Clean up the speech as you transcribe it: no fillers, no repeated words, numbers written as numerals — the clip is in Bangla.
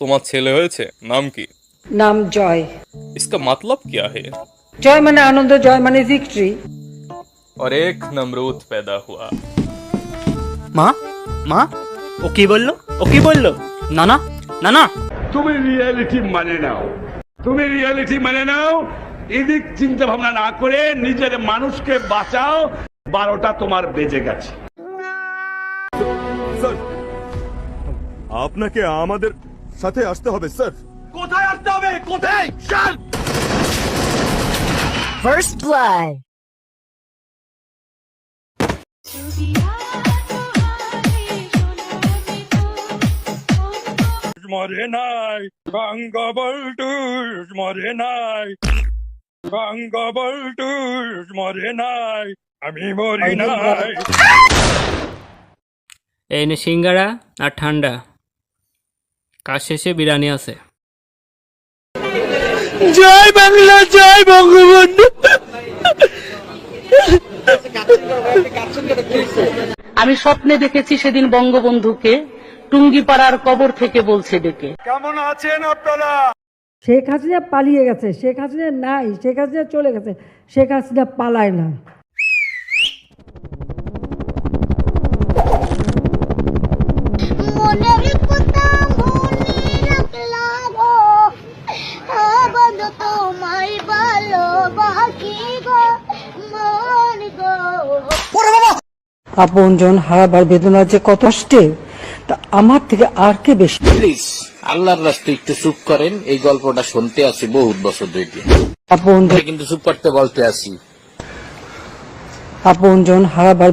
তোমার ছেলে হয়েছে, নাম কি? नाम जॉय। इसका मतलब क्या है? जॉय माने आनंद, जॉय माने विक्ट्री। और एक नमरूद पैदा हुआ। মা মা ও কি বললো? ও কি বললো? না না না না, তুমি রিয়েলিটি মানে নাও, তুমি রিয়েলিটি মানে নাও। এদিক চিন্তা ভাবনা না করে নিজের মানুষকে বাঁচাও। 12টা তোমার বেজে গেছে। স্যার, আপনাকে আমাদের সাথে আসতে হবে স্যার। কোথায় আসতে হবে? কোথায়? চল। First blood. মরে নাই বঙ্গবন্ধুর, মরে নাই বঙ্গবন্ধুর, মরে নাই, আমি মরি নাই। এই নে সিঙ্গারা আর ঠান্ডা, কাজ শেষে বিরিয়ানি আছে। জয় বাংলা, জয় বঙ্গবন্ধু। আমি স্বপ্নে দেখেছি সেদিন বঙ্গবন্ধুকে টুঙ্গিপাড়ার কবর থেকে বলছে ডেকে, কেমন আছেন আপনারা? শেখ হাসিনা পালিয়ে গেছে, শেখ হাসিনা নাই, শেখ হাসিনা চলে গেছে, শেখ হাসিনা পালায় না। মনের কথা মনে রাখলাম গো, বন্ধু তোমায় ভালোবাসি গো, মন গো। আপনজন হারাবার বেদনা যে কত কষ্টে, তা আমার থেকে আর কে বেশি। প্লিজ আল্লাহর রাস্তায় একটু চুপ করেন। এই গল্পটা শুনতে আসি বহুত বছর ধরে, আপনজন কিন্তু চুপ করতে বলতে আসি। আপনজন হারাবার